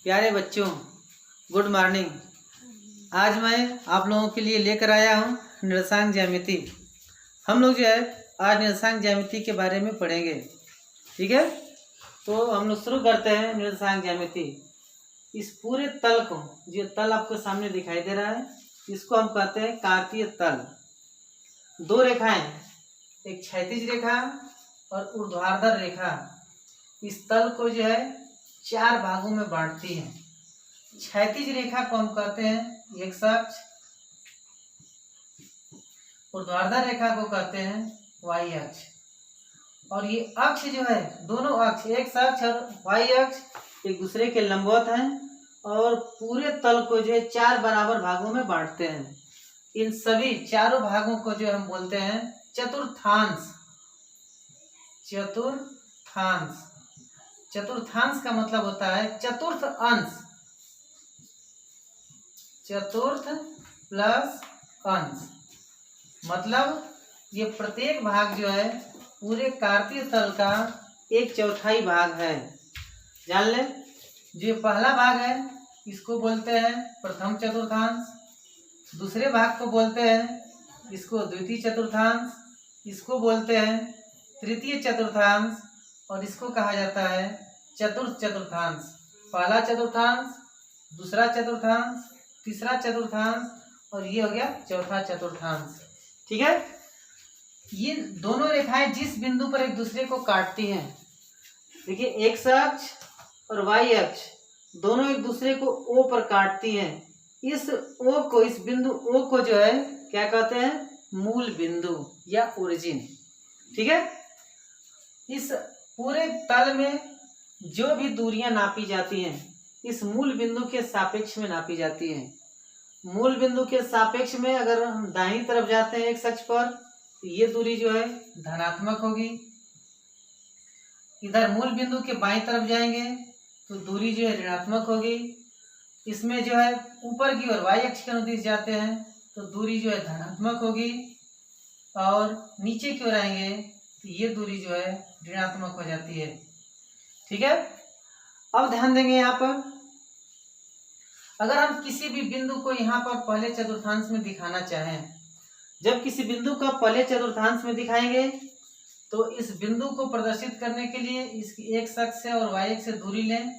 प्यारे बच्चों, good morning. आज मैं आप लोगों के लिए लेकर आया हूँ निर्देशांक ज्यामिति। हम लोग जो है आज निर्देशांक ज्यामिति के बारे में पढ़ेंगे। ठीक है, तो हम लोग शुरू करते हैं निर्देशांक ज्यामिति। इस पूरे तल को, जो तल आपको सामने दिखाई दे रहा है, इसको हम कहते हैं कार्तीय तल। दो रेखाएं, एक क्षैतिज रेखा और ऊर्ध्वाधर रेखा, इस तल को जो है चार भागों में बांटती है। क्षैतिज रेखा को हम कहते हैं एक्स अक्ष, ऊर्ध्वाधर रेखा को कहते हैं वाई अक्ष। और ये अक्ष जो है, दोनों अक्ष एक्स अक्ष और वाई अक्ष एक दूसरे के लंबवत हैं और पूरे तल को जो है चार बराबर भागों में बांटते हैं। इन सभी चारों भागों को जो हम बोलते हैं चतुर्थांश। चतुर्थांश, चतुर्थांश का मतलब होता है चतुर्थ अंश, चतुर्थ प्लस अंश। मतलब ये प्रत्येक भाग जो है पूरे कार्तीय तल का एक चौथाई भाग है। जान ले, जो पहला भाग है इसको बोलते हैं प्रथम चतुर्थांश, दूसरे भाग को बोलते हैं इसको द्वितीय चतुर्थांश, इसको बोलते हैं तृतीय चतुर्थांश और इसको कहा जाता है चतुर्थ चतुर्थांश। पहला चतुर्थांश, दूसरा चतुर्थांश, तीसरा चतुर्थांश और ये हो गया चौथा चतुर्थांश। ठीक है, ये दोनों रेखाएं जिस बिंदु पर एक दूसरे को काटती हैं, देखिए एक्स अक्ष और वाई अक्ष दोनों एक दूसरे को ओ पर काटती हैं। इस ओ को, इस बिंदु ओ को जो है क्या कहते हैं, मूल बिंदु या ओरिजिन। ठीक है, इस पूरे तल में जो भी दूरियां नापी जाती हैं इस मूल बिंदु के सापेक्ष में नापी जाती हैं। मूल बिंदु के सापेक्ष में अगर हम दाहिनी तरफ जाते हैं एक्स अक्ष पर, तो ये दूरी जो है धनात्मक होगी। इधर मूल बिंदु के बाईं तरफ जाएंगे तो दूरी जो है ऋणात्मक होगी। इसमें जो है ऊपर की ओर वाई अक्ष के अनुदिश जाते हैं तो दूरी जो है धनात्मक होगी और नीचे की ओर आएंगे तो ये दूरी जो है ऋणात्मक हो जाती है। ठीक है, अब ध्यान देंगे यहाँ पर, अगर हम किसी भी बिंदु को यहाँ पर पहले चतुर्थांश में दिखाना चाहें, जब किसी बिंदु का पहले चतुर्थांश में दिखाएंगे तो इस बिंदु को प्रदर्शित करने के लिए इसकी एक्स अक्ष से और वाई अक्ष से दूरी लें,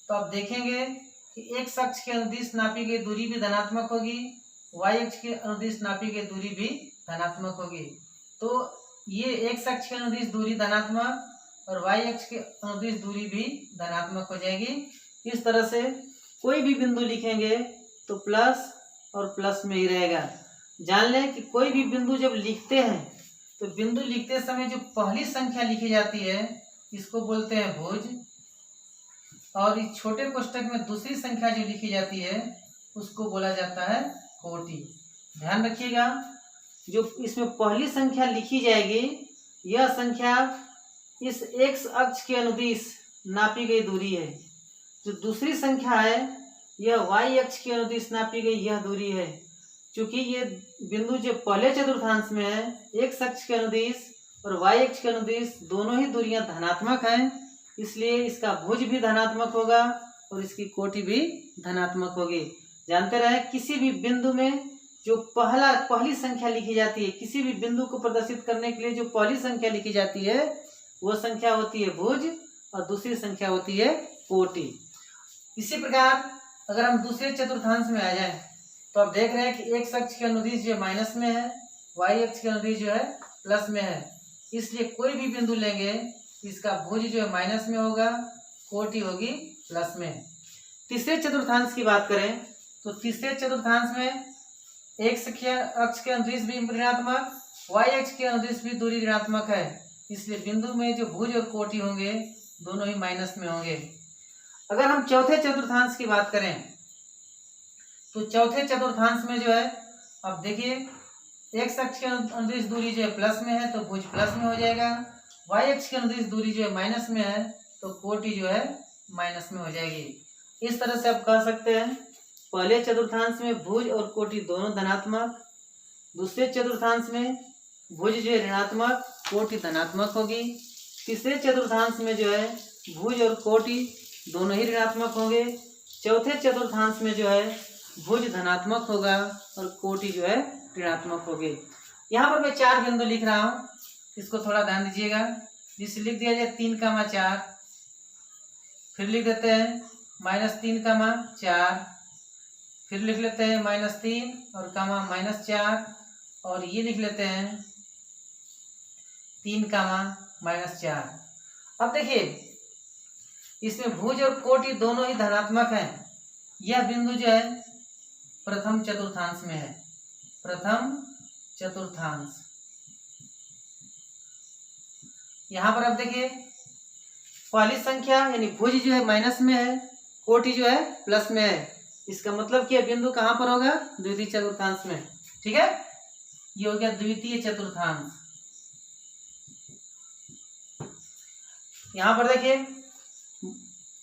तो आप देखेंगे कि एक्स अक्ष के अनुदिश नापी गई दूरी भी धनात्मक होगी, वाई अक्ष के अनुदिश नापी गई दूरी भी धनात्मक होगी। तो ये एक्स अक्ष के अनुदिश दूरी धनात्मक और वाई अक्ष के अनुदिश दूरी भी धनात्मक हो जाएगी। इस तरह से कोई भी बिंदु लिखेंगे तो प्लस और प्लस में ही रहेगा। जान लें कि कोई भी बिंदु जब लिखते हैं तो बिंदु लिखते समय जो पहली संख्या लिखी जाती है इसको बोलते हैं भुज, और इस छोटे कोष्ठक में दूसरी संख्या जो लिखी जाती है उसको बोला जाता है कोटि। ध्यान रखिएगा, जो इसमें पहली संख्या लिखी जाएगी यह संख्या इस एक्स अक्ष के अनुदिश नापी गई दूरी है। जो दूसरी संख्या है यह वाई अक्ष के अनुदिश नापी गई यह दूरी है। क्योंकि ये बिंदु जो पहले चतुर्थांश में है, एक्स अक्ष के अनुदिश और वाई अक्ष के अनुदिश दोनों ही दूरियां धनात्मक हैं, इसलिए इसका भुज भी धनात्मक होगा और इसकी कोटि भी धनात्मक होगी। जानते रहे, किसी भी बिंदु में जो पहली संख्या लिखी जाती है, किसी भी बिंदु को प्रदर्शित करने के लिए जो पहली संख्या लिखी जाती है वो संख्या होती है भुज और दूसरी संख्या होती है कोटि। इसी प्रकार अगर हम दूसरे चतुर्थांश में आ जाएं तो आप देख रहे हैं कि एक्स अक्ष के अनुदिश जो माइनस में है, वाई अक्ष के अनुदिश जो है प्लस में है, इसलिए कोई भी बिंदु लेंगे इसका भुज जो है माइनस में होगा, कोटि होगी प्लस में। तीसरे चतुर्थांश की बात करें तो तीसरे चतुर्थांश में एक्स अक्ष के अनुदिश भी ऋणात्मक, वाई अक्ष के अनुदिश भी दूरी ऋणात्मक है, इसलिए बिंदु में जो भुज और कोटि होंगे दोनों ही माइनस में होंगे। अगर हम चौथे चतुर्थांश की बात करें तो चौथे चतुर्थांश में जो है, अब देखिए एक्स अक्ष के अनुदिश दूरी जो है प्लस में है तो भुज प्लस में हो जाएगा, वाई अक्ष के अनुदिश दूरी जो है माइनस में है तो कोटि जो है माइनस में हो जाएगी। इस तरह से आप कह सकते हैं पहले चतुर्थांश में भुज और कोटि दोनों धनात्मक, दूसरे चतुर्थांश में भुज जो है ऋणात्मक, कोटि धनात्मक होगी, तीसरे चतुर्थांश में जो है भुज और कोटि दोनों ही ऋणात्मक होंगे, चौथे चतुर्थांश में जो है भुज धनात्मक होगा और कोटि जो है ऋणात्मक होगी। यहाँ पर मैं 4 बिंदु लिख रहा हूँ, इसको थोड़ा ध्यान दीजिएगा। जिससे लिख दिया जाए 3,4, फिर लिख देते हैं -3,4, फिर लिख लेते हैं -3 और -4, और ये लिख लेते हैं 3,-4। अब देखिए इसमें भुज और कोटि दोनों ही धनात्मक हैं। यह बिंदु जो है प्रथम चतुर्थांश में है, प्रथम चतुर्थांश। यहाँ पर अब देखिए पहली संख्या यानी भुज जो है माइनस में है, कोटि जो है प्लस में है। इसका मतलब कि यह बिंदु कहाँ पर होगा? द्वितीय चतुर्थांश में। ठीक है, ये हो गया द्वितीय चतुर्थांश। यहाँ पर देखिए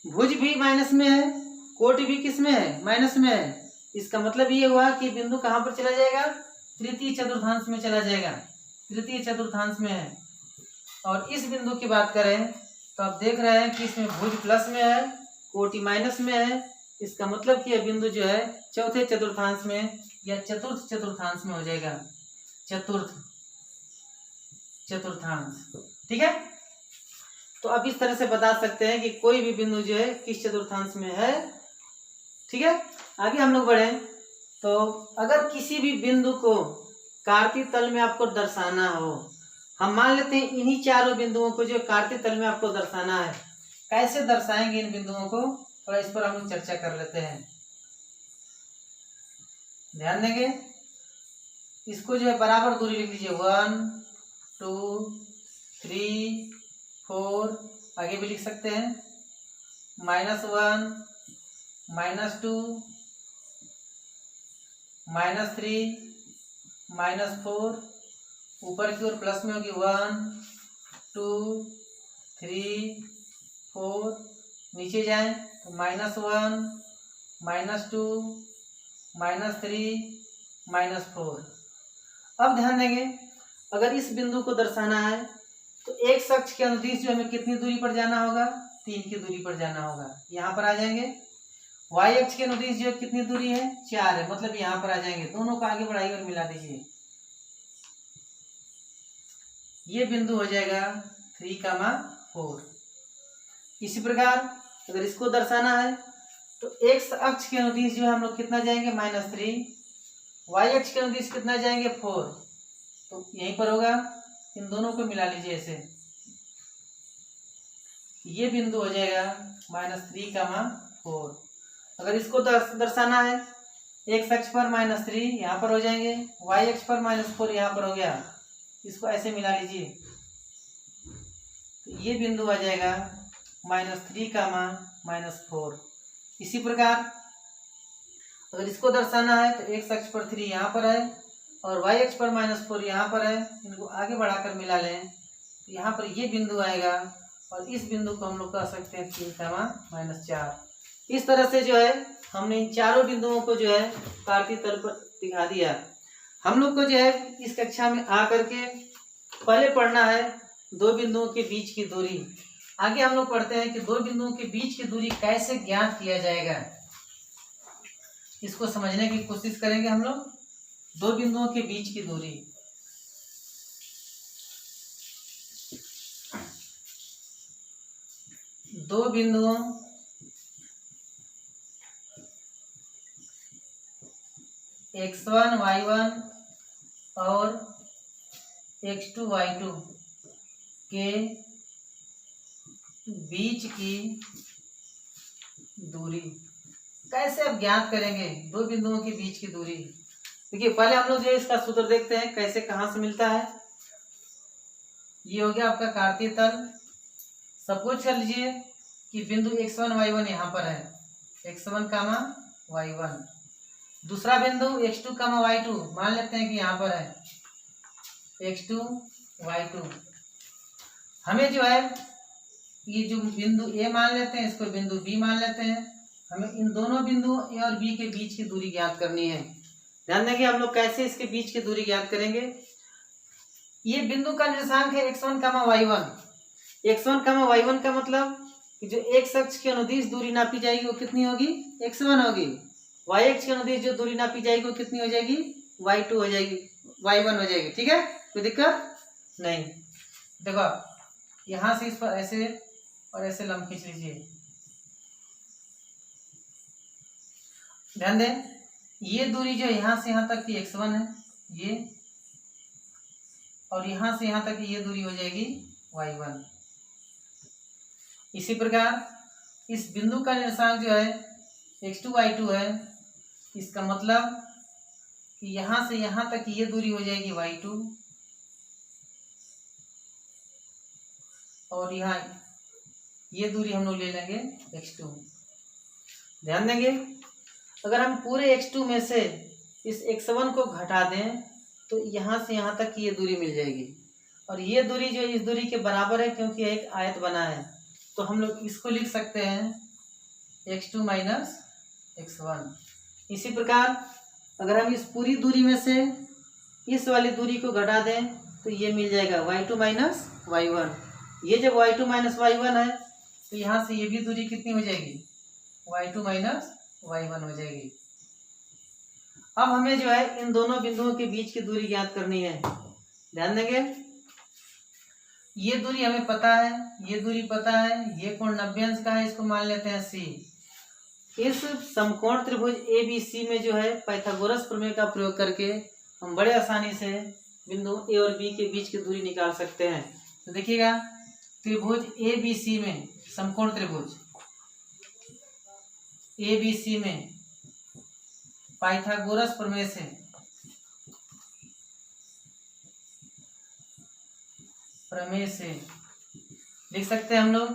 भुज भी माइनस में है, कोटि भी किस में है? माइनस में है। इसका मतलब ये हुआ कि बिंदु कहाँ पर चला जाएगा? तृतीय चतुर्थांश में चला जाएगा, तृतीय चतुर्थांश में है। और इस बिंदु की बात करें तो आप देख रहे हैं कि इसमें भुज प्लस में है, कोटि माइनस में है। इसका मतलब कि यह बिंदु जो है चौथे चतुर्थांश में या चतुर्थ चतुर्थांश में हो जाएगा, चतुर्थ चतुर्थांश। ठीक है, तो अब इस तरह से बता सकते हैं कि कोई भी बिंदु जो है किस चतुर्थांश में है। ठीक है, आगे हम लोग बढ़े तो अगर किसी भी बिंदु को कार्तीय तल में आपको दर्शाना हो, हम मान लेते हैं इन्हीं चारों बिंदुओं को जो कार्तीय तल में आपको दर्शाना है, कैसे दर्शाएंगे इन बिंदुओं को, थोड़ा इस पर हम लोग चर्चा कर लेते हैं। ध्यान देंगे, इसको जो है बराबर दूरी लिख लीजिए, 1 2 3 4, आगे भी लिख सकते हैं -1 -2 -3 -4, ऊपर की ओर प्लस में होगी 1 2 3 4, नीचे जाएं तो -1 -2 -3 -4। अब ध्यान देंगे अगर इस बिंदु को दर्शाना है तो एक अक्ष के अनुदिश जो हमें कितनी दूरी पर जाना होगा? 3 की दूरी पर जाना होगा। यहाँ पर आ जाएंगे। y अक्ष के अनुदिश जो कितनी दूरी है? 4 है, मतलब यहाँ पर आ जाएंगे। दोनों को आगे बढ़ाइए और मिला दीजिए, ये बिंदु हो जाएगा 3,4। इसी प्रकार अगर इसको दर्शाना है तो x अक्ष के अनुदिश जो है हम लोग कितना जाएंगे? -3। y अक्ष के अनुदिश कितना जाएंगे? 4। तो यहीं पर होगा, इन दोनों को मिला लीजिए ऐसे, ये बिंदु हो जाएगा -3,4। अगर इसको दर्शाना है x अक्ष पर -3 यहाँ पर हो जाएंगे, y अक्ष पर -4 यहाँ पर हो गया, इसको ऐसे मिला लीजिए, तो ये बिंदु आ जाएगा -3,-4। इसी प्रकार अगर इसको दर्शाना है तो x अक्ष पर 3 यहाँ पर है और y अक्ष पर -4 यहाँ पर है, इनको आगे बढ़ाकर मिला लें तो यहाँ पर ये बिंदु आएगा और इस बिंदु को हम लोग कह सकते हैं 3,-4। इस तरह से जो है हमने इन चारों बिंदुओं को जो है कार्तीय तल पर दिखा दिया। हम लोग को जो है इस कक्षा में आकर के पहले पढ़ना है दो बिंदुओं के बीच की दूरी। आगे हम लोग पढ़ते हैं कि दो बिंदुओं के बीच की दूरी कैसे ज्ञात किया जाएगा, इसको समझने की कोशिश करेंगे हम लोग। दो बिंदुओं के बीच की दूरी, दो बिंदुओं x1 y1 और x2 y2 के बीच की दूरी कैसे अब ज्ञात करेंगे? दो बिंदुओं के बीच की दूरी, देखिए पहले हम लोग जो इसका सूत्र देखते हैं कैसे कहाँ से मिलता है। ये हो गया आपका कार्तीय तल। सपोज कर लीजिए कि बिंदु x1 y1 यहाँ पर है, x1 y1। दूसरा बिंदु x2 y2 मान लेते हैं कि यहाँ पर है, x2 y2। हमें जो है ये जो बिंदु A मान लेते हैं, इसको बिंदु B मान लेते हैं। हमें इन दोनों बिंदु A और B के बीच की दूरी ज्ञात करनी है। ध्यान देंगे हम लोग कैसे इसके बीच की दूरी ज्ञात करेंगे। ये बिंदु का निर्देशांक है x1 y1। x1 y1 का मतलब कि जो x अक्ष के अनुदिश दूरी नापी जाएगी वो कितनी होगी, x1 होगी। y अक्ष के अनुदिश जो दूरी नापी जाएगी वो कितनी हो जाएगी, y2 हो जाएगी, y1 हो जाएगी। ठीक है, कोई दिक्कत नहीं। देखो यहां से इस पर ऐसे और ऐसे लंब खींच लीजिए। ध्यान दें, ये दूरी जो यहां से यहां तक की x1 है ये, और यहां से यहां तक की ये दूरी हो जाएगी y1। इसी प्रकार इस बिंदु का निर्देशांक जो है x2 y2 है, इसका मतलब कि यहां से यहां तक की ये दूरी हो जाएगी y2, और यहाँ ये दूरी हम लोग ले लेंगे x2। ध्यान देंगे, अगर हम पूरे x2 में से इस x1 को घटा दें तो यहाँ से यहाँ तक की ये दूरी मिल जाएगी, और ये दूरी जो इस दूरी के बराबर है क्योंकि एक आयत बना है, तो हम लोग इसको लिख सकते हैं x2 माइनस x1। इसी प्रकार अगर हम इस पूरी दूरी में से इस वाली दूरी को घटा दें तो ये मिल जाएगा y2 माइनस y1। ये जब y2 माइनस y1 है तो यहाँ से ये भी दूरी कितनी हो जाएगी, y2 माइनस y1 हो जाएगी। अब हमें जो है इन दोनों बिंदुओं के बीच की दूरी ज्ञात करनी है। ध्यान देंगे, ये दूरी हमें पता है, ये दूरी पता है, ये कोण 90 अंश का है, इसको मान लेते हैं c। इस समकोण त्रिभुज ABC में जो है पाइथागोरस प्रमेय का प्रयोग करके हम बड़े आसानी से बिंदु A और B के बीच की दूरी निकाल सकते हैं। तो देखिएगा, त्रिभुज ABC में, समकोण त्रिभुज ABC में पाइथागोरस प्रमेय से लिख सकते हैं हम लोग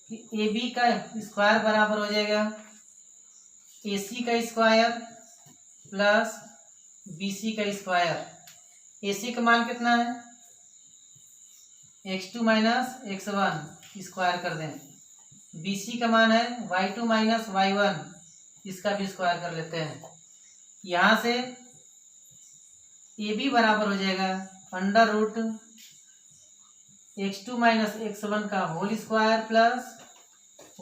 कि AB का स्क्वायर बराबर हो जाएगा AC का स्क्वायर प्लस BC का स्क्वायर। AC का मान कितना है, x2 माइनस x1, स्क्वायर कर दें। BC का मान है y2 माइनस y1, इसका भी स्क्वायर कर लेते हैं। यहाँ से AB बराबर हो जाएगा under root x2 minus x1 का whole square plus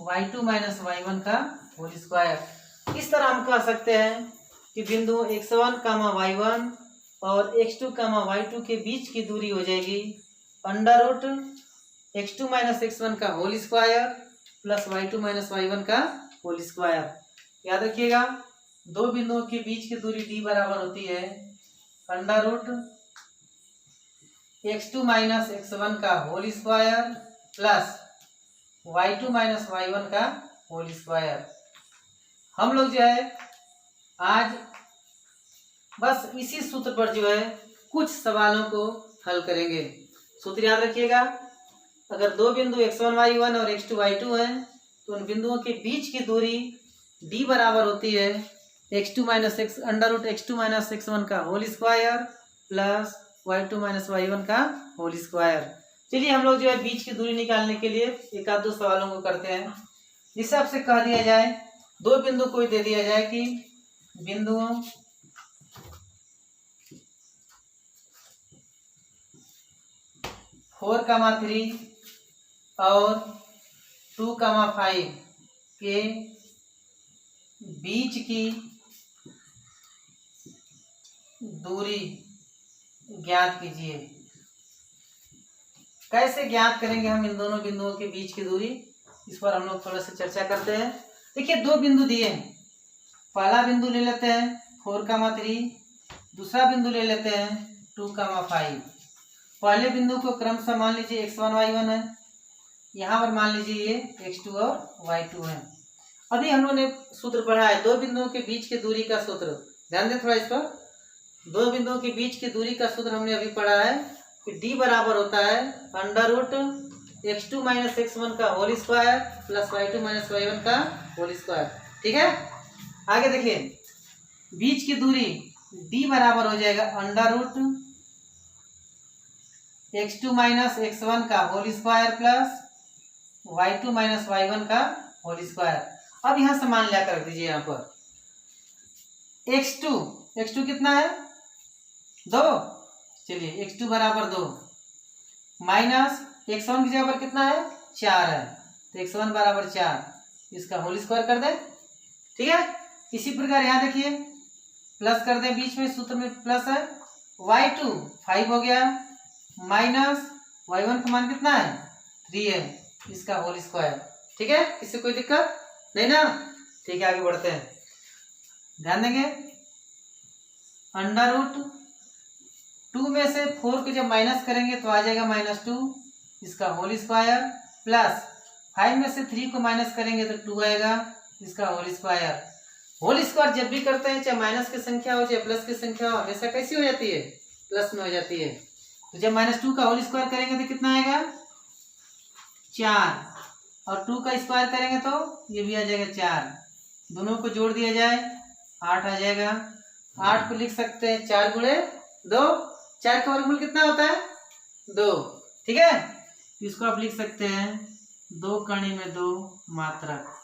y2 minus y1 का होल स्क्वायर। इस तरह हम कह सकते हैं कि बिंदु x1 कामा y1 और x2 कामा y2 के बीच की दूरी हो जाएगी under root x2 minus x1 का whole square plus y2 minus y1 का होल स्क्वायर। याद रखिएगा, दो बिंदुओं के बीच की दूरी d बराबर होती है under root x2 minus x1 का whole square plus y2 minus y1 का होल स्क्वायर। हम लोग जो है आज बस इसी सूत्र पर जो है कुछ सवालों को हल करेंगे। सूत्र याद रखिएगा, अगर दो बिंदु x1 y1 और x2 y2 हैं तो उन बिंदुओं के बीच की दूरी d बराबर होती है x2 minus x under root x2 minus x1 का whole square plus y2 minus y1 का होल स्क्वायर। चलिए हम लोग जो है बीच की दूरी निकालने के लिए एक आध दो सवालों को करते हैं। जिससे आपसे कह दिया जाए, दो बिंदु कोई दे दिया जाए कि बिंदुओं फोर कामा 3 और 2,5 के बीच की दूरी ज्ञात कीजिए। कैसे ज्ञात करेंगे हम इन दोनों बिंदुओं के बीच की दूरी, इस पर हम लोग थोड़ा सा चर्चा करते हैं। देखिए, दो बिंदु दिए हैं, पहला बिंदु ले लेते हैं 4,3, दूसरा बिंदु ले लेते हैं 2,5। पहले बिंदु को क्रमशः मान लीजिए x1 y1 है, यहाँ पर मान लीजिए ये x2 और y2 है। अभी हम लोगों ने सूत्र पढ़ा है दो बिंदुओं के बीच की दूरी का सूत्र। ध्यान दें थोड़ा इस पर, दो बिंदुओं के बीच की दूरी का सूत्र हमने अभी पढ़ा है कि d बराबर होता है under root x2 minus x1 का whole square plus y2 minus y1 का होल स्क्वायर। ठीक है, आगे देखिए, बीच की दूरी d बराबर हो जाएगा under root x2 minus x1 का whole square plus y2 minus y1 का होल स्क्वायर। अब यहाँ से मान लिया कर दीजिए, यहाँ पर x2 कितना है 2, चलिए x2 बराबर 2 माइनस x1 की जगह पर कितना है 4 है, तो x1 बराबर 4, इसका होल स्क्वायर कर दे। ठीक है, इसी प्रकार यहाँ देखिए प्लस कर दे, बीच में सूत्र में प्लस है, y2 5 हो गया, माइनस y1 का मान कितना है 3 है, इसका होल स्क्वायर। ठीक है, इससे कोई दिक्कत नहीं ना। ठीक है, आगे बढ़ते हैं, ध्यान देंगे। अंडर रूट 2 में से 4 को जब माइनस करेंगे तो आ जाएगा -2, इसका होल स्क्वायर, प्लस 5 में से 3 को माइनस करेंगे तो 2 आएगा, इसका होल स्क्वायर। होल स्क्वायर जब भी करते हैं, चाहे माइनस की संख्या हो चाहे प्लस की संख्या हो, हमेशा कैसी हो जाती है, प्लस में हो जाती है। तो जब -2 का होल स्क्वायर करेंगे तो कितना आएगा 4, और 2 का स्क्वायर करेंगे तो ये भी आ जाएगा 4, दोनों को जोड़ दिया जाए 8 आ जाएगा। 8 को लिख सकते हैं 4 गुणे 2, 4 का वर्गमूल कितना होता है 2। ठीक है, इसको आप लिख सकते हैं 2 कणी में 2 मात्रक।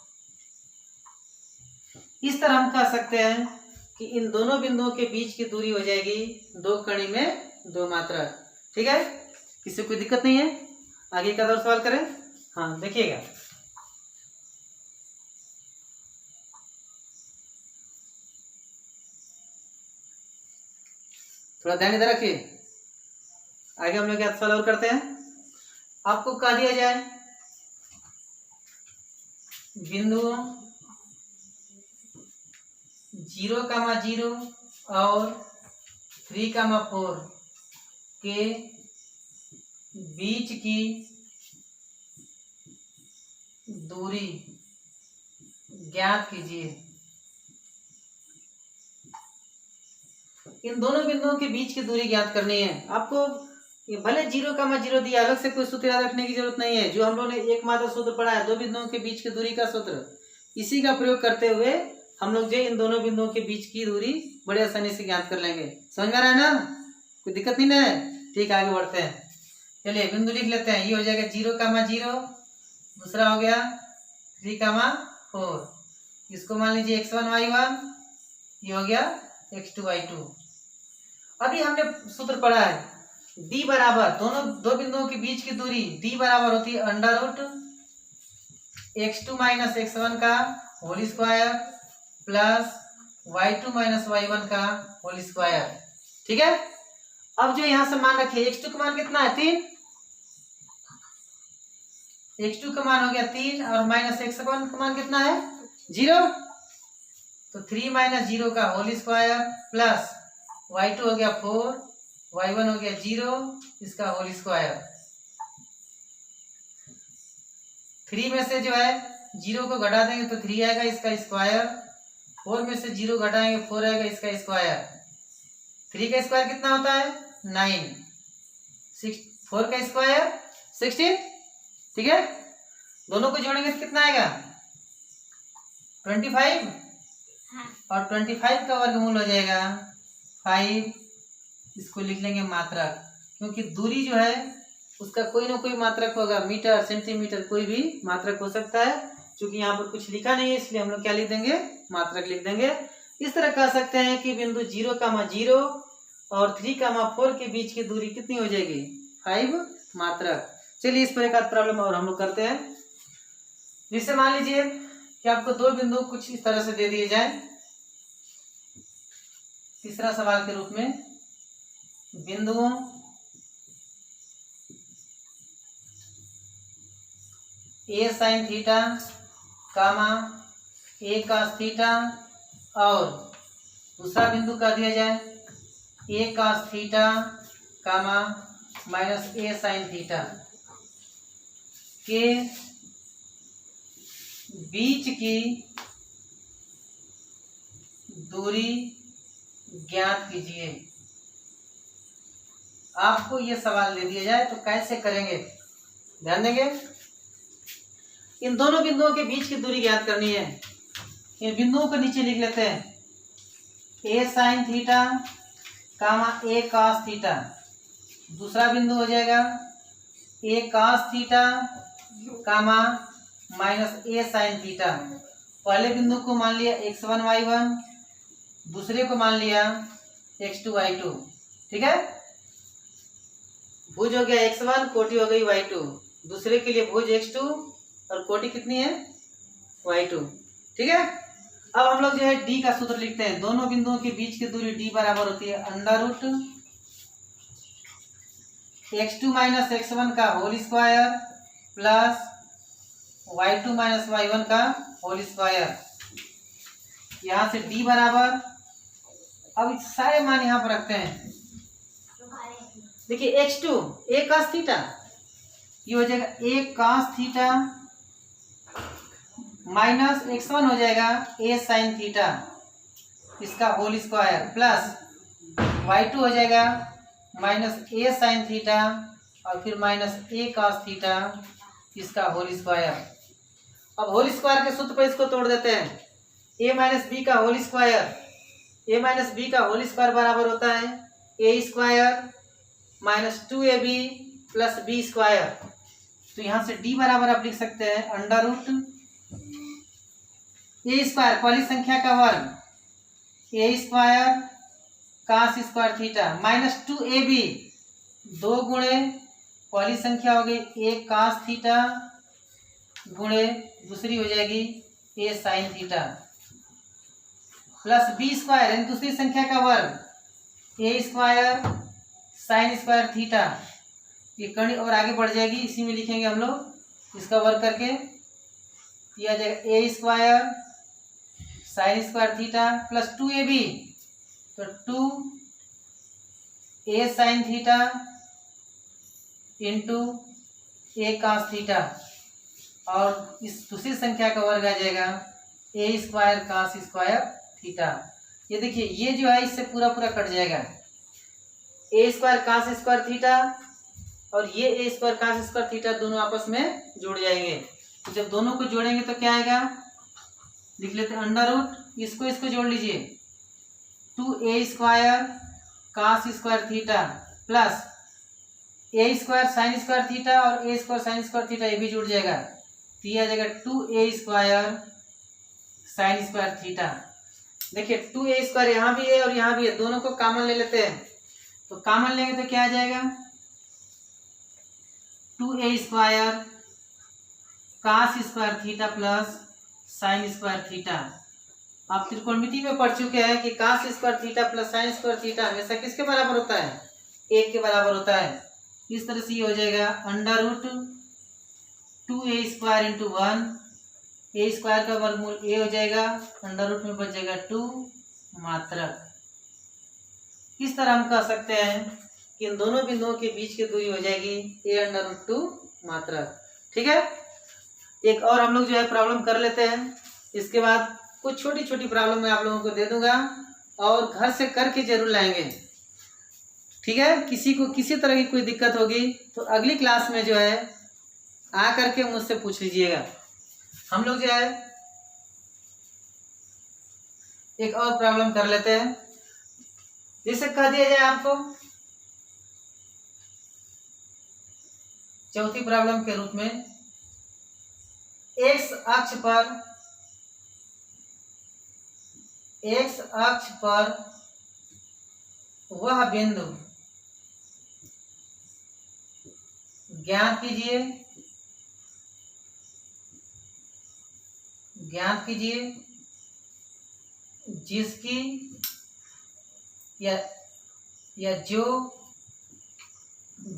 इस तरह हम कह सकते हैं कि इन दोनों बिंदुओं के बीच की दूरी हो जाएगी 2 कणी में 2 मात्रक। ठीक है, किसी कोई दिक्कत नहीं है। आगे का और सवाल करें। हाँ देखिएगा, थोड़ा ध्यान इधर रखिए। आगे हम लोग क्या सवाल और करते हैं। आपको कह दिया जाए बिंदुओं 0,0 और 3,4 के बीच की दूरी ज्ञात कीजिए। इन दोनों बिंदुओं के बीच की दूरी ज्ञात करनी है आपको। ये भले 0,0 दिया, अलग से कोई सूत्र याद रखने की जरूरत नहीं है। जो हम लोगों ने एकमात्र सूत्र पढ़ा है, दो बिंदुओं के बीच की दूरी का सूत्र, इसी का प्रयोग करते हुए हम लोग जो इन दोनों बिंदुओं के बीच की दूरी बड़े आसानी से ज्ञात कर लेंगे। समझ में आ रहा है ना, कोई दिक्कत नहीं ना है। ठीक, आगे बढ़ते हैं। चलिए बिंदु लिख लेते हैं। ये हो जाएगा 0,0, दूसरा हो गया 3,4, इसको मान लीजिए x1 y1, ये हो गया x2 y2। अभी हमने सूत्र पढ़ा है d बराबर, दोनों दो बिंदुओं के बीच की दूरी d बराबर होती है under root x2 minus x1 का whole square plus y2 minus y1 का होल स्क्वायर। ठीक है, अब जो यहां से मान रखिए, x2 का मान कितना है 3, x2 का मान हो गया 3 और माइनस x1 का मान कितना है 0, तो 3 माइनस 0 का होल स्क्वायर प्लस y2 हो गया 4, y1 हो गया 0, इसका होल स्क्वायर। 3 में से जो है 0 को घटा देंगे तो 3 आएगा, इसका स्क्वायर। 4 में से 0 घटाएंगे 4 आएगा, इसका स्क्वायर। 3 का स्क्वायर कितना होता है 9, 4 का स्क्वायर 16। ठीक है, दोनों को जोड़ेंगे तो कितना आएगा 25, और 25 का वर्गमूल हो जाएगा 5। इसको लिख लेंगे मात्रक, क्योंकि दूरी जो है उसका कोई ना कोई मात्रक होगा, मीटर सेंटीमीटर कोई भी मात्रक हो सकता है। क्योंकि यहाँ पर कुछ लिखा नहीं है, इसलिए हम लोग क्या लिख देंगे मात्रक लिख देंगे। इस तरह कह सकते हैं कि बिंदु 0,0 और 3,4 के बीच की दूरी कितनी हो जाएगी 5 मात्रक। चलिए इस पर एक आध प्रॉब्लम और हम लोग करते हैं। जिससे मान लीजिए कि आपको दो बिंदु कुछ इस तरह से दे दिए जाए। तीसरा सवाल के रूप में बिंदुओं a sin theta comma a cos theta और दूसरा बिंदु का दिया जाए a cos theta comma minus a sin theta के बीच की दूरी ज्ञात कीजिए। आपको ये सवाल दे दिया जाए तो कैसे करेंगे, ध्यान देंगे। इन दोनों बिंदुओं के बीच की दूरी ज्ञात करनी है। इन बिंदुओं को नीचे लिख लेते हैं, a sin theta comma a cos theta. दूसरा बिंदु हो जाएगा a cos theta comma minus a sin theta. पहले बिंदु को मान लिया x1 y1, दूसरे को मान लिया x2 y2। ठीक है, भुज हो गया x1, कोटि हो गई y2। दूसरे के लिए भुज x2 और कोटि कितनी है y2। ठीक है, अब हम लोग जो है d का सूत्र लिखते हैं। दोनों बिंदुओं के बीच की दूरी d बराबर होती है under root x2 minus x1 का whole square plus y2 minus y1 का होल स्क्वायर। यहाँ से d बराबर, अब सारे मान यहाँ पर रखते हैं। देखिए x2 a cos थीटा, ये हो जाएगा a cos theta minus x1 हो जाएगा a sin थीटा, इसका होल स्क्वायर प्लस y2 हो जाएगा माइनस a sin थीटा और फिर माइनस a cos थीटा, इसका होल स्क्वायर। अब होल स्क्वायर के सूत्र पर इसको तोड़ देते हैं। a माइनस बी का whole square, a minus B का होल स्क्वायर बराबर होता है a square minus 2ab plus B square. तो यहाँ से d बराबर आप लिख सकते हैं अंडर रूट a स्क्वायर पहली संख्या का वर्ग a square cos square theta minus 2ab, 2 गुणे पहली संख्या हो गई a cos थीटा गुणे दूसरी हो जाएगी a sin theta plus b square यानी दूसरी संख्या का वर्ग a square sine square theta. ये कड़ी और आगे बढ़ जाएगी, इसी में लिखेंगे हम लोग, इसका वर्ग करके यह आ जाएगा a square sine square theta plus 2ab, तो 2a sine theta into a cos theta और इस दूसरी संख्या का वर्ग आ जाएगा a square cos square theta. ये देखिए ये जो है इससे पूरा पूरा कट जाएगा, a square cos square theta और ये a square cos square theta दोनों आपस में जुड़ जाएंगे। तो जब दोनों को जोड़ेंगे तो क्या आएगा, लिख लेते हैं अंडर रूट, इसको जोड़ लीजिए 2a square cos square theta plus a square sine square theta और a square sine square theta, ये भी जुड़ जाएगा। तो ये आ जाएगा 2a square sine square theta. देखिए 2a स्क्वायर यहाँ भी है और यहाँ भी है, दोनों को कॉमन ले लेते हैं। तो कॉमन लेंगे तो क्या आ जाएगा 2a square cos square theta plus sine square theta. आप त्रिकोणमिति में पढ़ चुके हैं कि cos square theta plus sine square theta हमेशा किसके बराबर होता है, 1 के बराबर होता है। इस तरह से ये हो जाएगा under root 2a square into 1, a square का वर्गमूल a हो जाएगा, अंडर रूट में बच जाएगा 2 मात्रक। इस तरह हम कह सकते हैं कि इन दोनों बिंदुओं के बीच की दूरी हो जाएगी a अंडर रूट 2 मात्रक। ठीक है, एक और हम लोग जो है प्रॉब्लम कर लेते हैं, इसके बाद कुछ छोटी छोटी प्रॉब्लम मैं आप लोगों को दे दूंगा और घर से करके जरूर लाएंगे। ठीक है, किसी को किसी तरह की कोई दिक्कत होगी तो अगली क्लास में जो है आ करके मुझसे पूछ लीजिएगा। हम लोग जो है एक और प्रॉब्लम कर लेते हैं, जैसे कह दिया जाए आपको चौथी प्रॉब्लम के रूप में एक्स अक्ष पर वह बिंदु ज्ञात कीजिए जिसकी या जो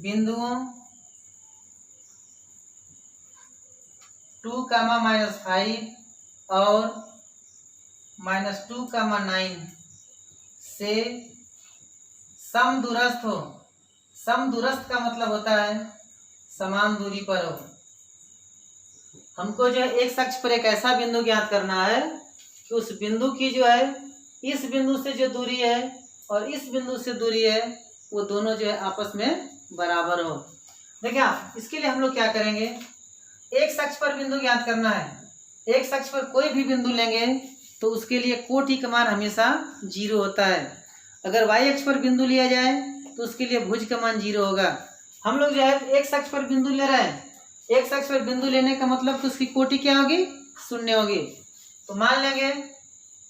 बिंदुओं 2, -5 और -2, 9 से समदूरस्थ हो। समदूरस्थ का मतलब होता है समान दूरी पर हो। हमको जो है एक अक्ष पर एक ऐसा बिंदु ज्ञात करना है कि उस बिंदु की जो है इस बिंदु से जो दूरी है और इस बिंदु से दूरी है वो दोनों जो है आपस में बराबर हो। देखिए इसके लिए हम लोग क्या करेंगे, एक अक्ष पर बिंदु ज्ञात करना है। एक अक्ष पर कोई भी बिंदु लेंगे तो उसके लिए कोटि का मान हमेशा 0 होता है। अगर y अक्ष पर बिंदु लिया जाए तो उसके लिए भुज का मान 0 होगा। हम लोग जो है एक अक्ष पर बिंदु ले रहे हैं, एक अक्ष पर बिंदु लेने का मतलब तो उसकी कोटि क्या होगी, 0 होगी। तो मान लेंगे,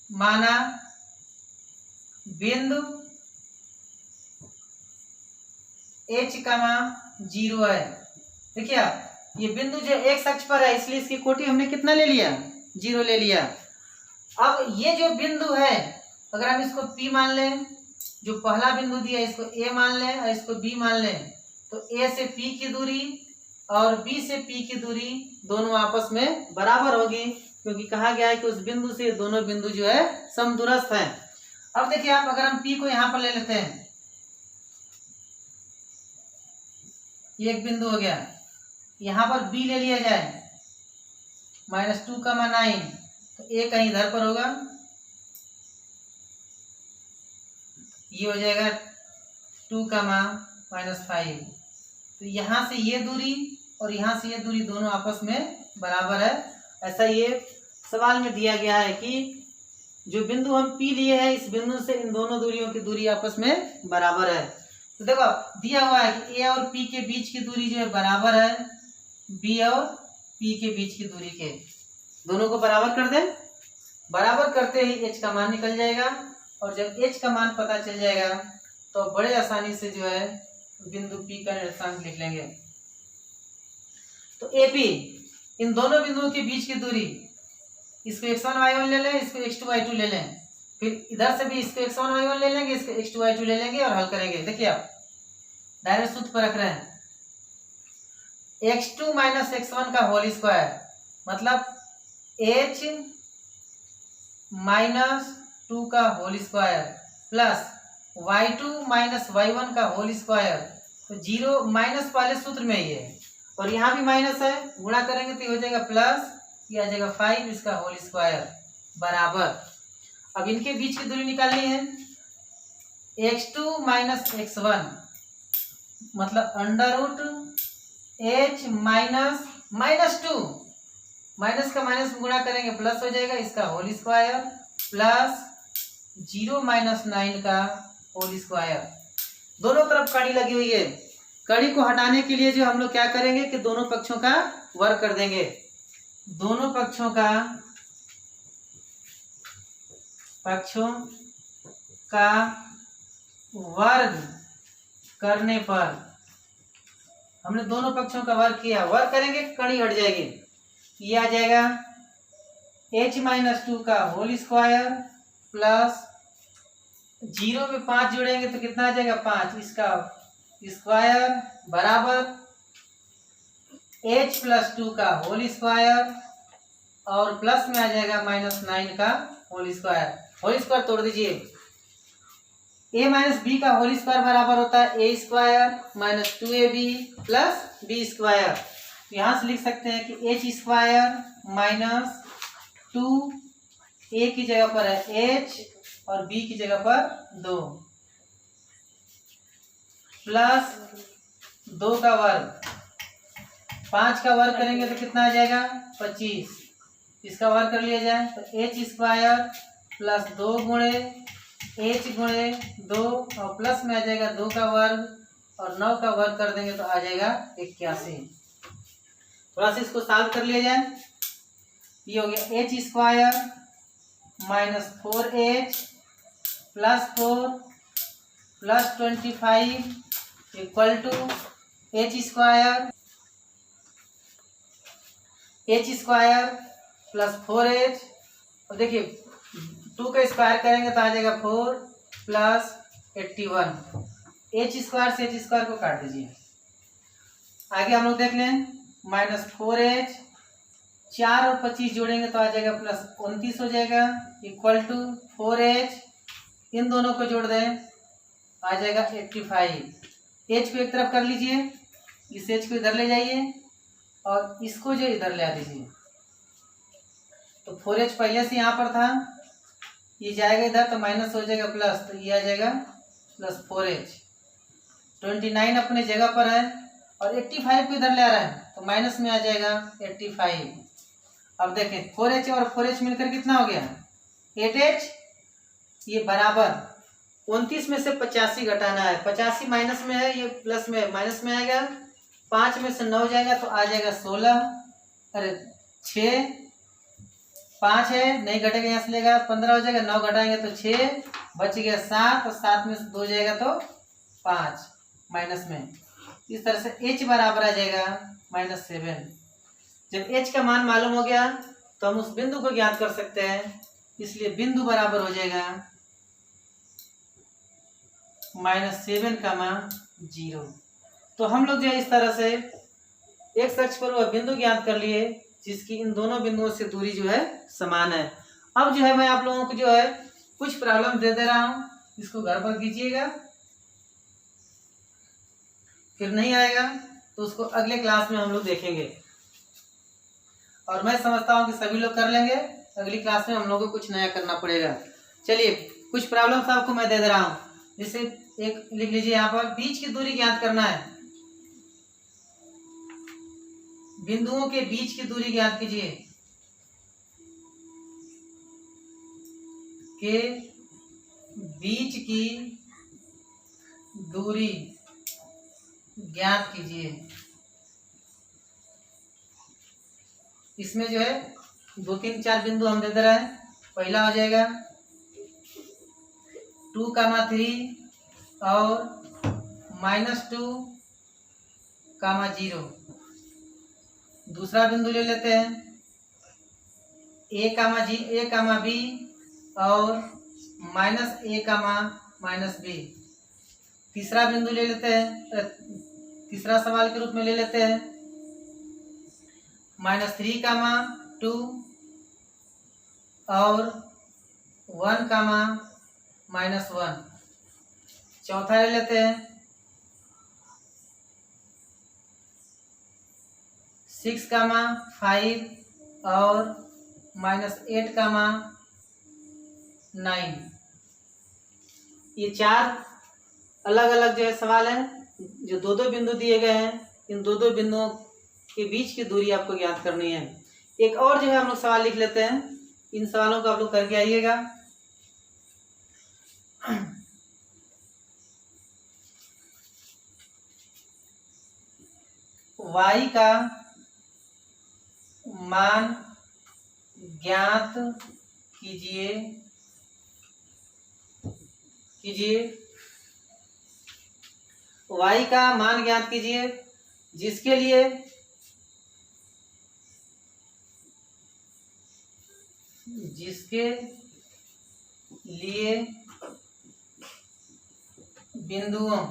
माना बिंदु h, 0 है। देखिए आप ये बिंदु जो एक्स अक्ष पर है, इसलिए इसकी कोटि हमने कितना ले लिया, 0 ले लिया। अब ये जो बिंदु है, अगर हम इसको P मान लें, जो पहला बिंदु दिया इसको A मान लें और इसको B मान लें, तो A से P की दूरी और B से P की दूरी दोनों आपस में बराबर होगी, क्योंकि कहा गया है कि उस बिंदु से दोनों बिंदु जो है समदूरस्थ हैं। अब देखिए आप, अगर हम P को यहां पर ले लेते हैं, ये एक बिंदु हो गया, यहां पर B ले लिया जाए -2,9, तो A कहीं इधर पर होगा, ये हो जाएगा 2,-5। तो यहाँ से ये दूरी और यहाँ से ये दूरी दोनों आपस में बराबर है। ऐसा ये सवाल में दिया गया है कि जो बिंदु हम P लिए हैं, इस बिंदु से इन दोनों दूरियों की दूरी आपस में बराबर है। तो देखो दिया हुआ है कि A और P के बीच की दूरी जो है बराबर है B और P के बीच की दूरी के। दोनों को बराबर कर दें, बराबर करते ही H का मान निकल जाएगा, और जब H का मान पता चल जाएगा तो बड़े आसानी से जो है बिंदु P का निर्देशांक लिख लेंगे। तो AP, इन दोनों बिंदुओं के बीच की दूरी, इसको x1 y1 ले लें, इसको x2 y2 ले लें, फिर इधर से भी इसको x1 y1 ले लेंगे, इसको x2 y2 ले लेंगे और हल करेंगे। देखिए आप डायरेक्ट सूत्र पर रख रहे हैं, x2 - x1 का होल स्क्वायर मतलब h - 2 का whole square plus y2 - y1 का होल स्क्वायर। तो 0 माइनस वाले सूत्र में ही है, और यहाँ भी माइनस है, गुणा करेंगे तो ये हो जाएगा प्लस, ये आ जाएगा 5 इसका होल स्क्वायर बराबर। अब इनके बीच की दूरी निकालनी है, x2 - x1 मतलब √h -2, माइनस का माइनस में गुणा करेंगे प्लस हो जाएगा, इसका होल स्क्वायर प्लस 0 - 9 का होल स्क्वायर। दोनों तरफ कड़ी लगी हुई है, कड़ी को हटाने के लिए जो हम लोग क्या करेंगे कि दोनों पक्षों का वर्ग कर देंगे। दोनों पक्षों का वर्ग करने पर, हमने दोनों पक्षों का वर्ग किया, वर्ग करेंगे कड़ी हट जाएगी, ये आ जाएगा h - 2 का होल स्क्वायर प्लस 0 में 5 जोड़ेंगे तो कितना आ जाएगा 5, इसका स्क्वायर बराबर h + 2 का होल स्क्वायर और प्लस में आ जाएगा -9 का होल स्क्वायर। होल स्क्वायर तोड़ दीजिए, a - b का होल स्क्वायर बराबर होता है a square - 2ab plus b square. यहाँ से लिख सकते हैं कि h स्क्वायर - 2, a की जगह पर है h और b की जगह पर 2 प्लस 2 का वर्ग, 5 का वर्ग करेंगे तो कितना आ जाएगा 25, इसका वर्ग कर लिया जाए तो h स्क्वायर प्लस 2 गुणे h गुणे 2 और प्लस में आ जाएगा 2 का वर्ग और 9 का वर्ग कर देंगे तो आ जाएगा 81। थोड़ा सा इसको सॉल्व कर लिया जाए, ये हो गया h square -4h plus 4 plus 25 equal to h square plus 4h, और देखिए 2 का स्क्वायर करेंगे तो आ जाएगा 4 प्लस 81, h स्क्वायर से h स्क्वायर को काट दीजिए। आगे हम लोग देख लें -4h, 4 और 25 जोड़ेंगे तो आ जाएगा प्लस 29 हो जाएगा इक्वल टू 4h, इन दोनों को जोड़ दें आ जाएगा 85। h को एक तरफ कर लीजिए, इस h को इधर ले जाइए और इसको जो इधर ले आ दीजिए। तो 4h पहले से यहाँ पर था, ये जाएगा इधर तो माइनस हो जाएगा प्लस, तो ये आ जाएगा प्लस 4h। 29 अपने जगह पर है और 85 को इधर ले आ रहा है तो माइनस में आ जाएगा 85। अब देखें 4h और 4h मिलकर कितना हो गया 8h, ये बराबर 29 में से 85 घटाना है, 85 माइनस में है, ये प्लस में माइनस में आएगा, 5 में से 9 जाएगा तो आ जाएगा 16, अरे 6, 5 है नहीं घटेगा, यहाँ से लेगा 15 हो जाएगा, 9 घटाएंगे तो 6 बच गया 7 और 7 में से 2 जाएगा तो 5 माइनस में। इस तरह से h बराबर आ जाएगा -7। जब h का मान मालूम हो गया तो हम उस बिंदु को ज्ञात कर सकते हैं, इसलिए बिंदु बराबर हो जाएगा -7, 0। तो हम लोग जो है इस तरह से x अक्ष पर वह बिंदु ज्ञात कर लिए जिसकी इन दोनों बिंदुओं से दूरी जो है समान है। अब जो है मैं आप लोगों को जो है कुछ प्रॉब्लम दे रहा हूं, इसको घर पर कीजिएगा, फिर नहीं आएगा तो उसको अगले क्लास में हम लोग देखेंगे। और मैं समझता हूं कि सभी लोग कर लेंगे, अगली क्लास में हम लोगों को कुछ नया करना पड़ेगा। चलिए कुछ प्रॉब्लम्स आपको मैं दे रहा हूं, जैसे एक लिख लीजिए यहाँ पर, बीच की दूरी ज्ञात करना है, बिंदुओं के बीच की दूरी ज्ञात कीजिए, के बीच की दूरी ज्ञात कीजिए। इसमें जो है 2, 3, 4 बिंदु हम दे रहे हैं। पहला हो जाएगा 2, 3 और -2, 0। दूसरा बिंदु ले लेते हैं a, b और -a, -b। तीसरा बिंदु ले लेते हैं, तीसरा सवाल के रूप में ले लेते हैं -3, 2 और 1, -1। चौथा ले लेते हैं 6, 5 और -8, 9। ये 4 अलग अलग जो है सवाल है, जो 2-2 बिंदु दिए गए हैं। इन 2-2 बिंदुओं के बीच की दूरी आपको ज्ञात करनी है। एक और जो है हम लोग सवाल लिख लेते हैं, इन सवालों को आप लोग करके आइएगा। y का मान ज्ञात कीजिए y का मान ज्ञात कीजिए जिसके लिए बिंदुओं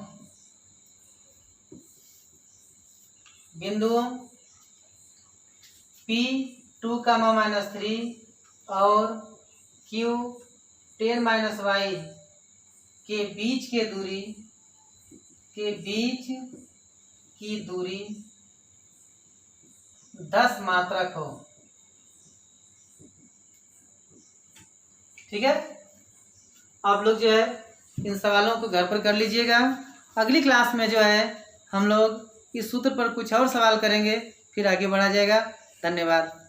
P 2, -3 और Q 10 - y के बीच की दूरी 10 मात्रक हो। ठीक है, आप लोग जो है इन सवालों को घर पर कर लीजिएगा। अगली क्लास में जो है हम लोग इस सूत्र पर कुछ और सवाल करेंगे, फिर आगे बढ़ा जाएगा। धन्यवाद।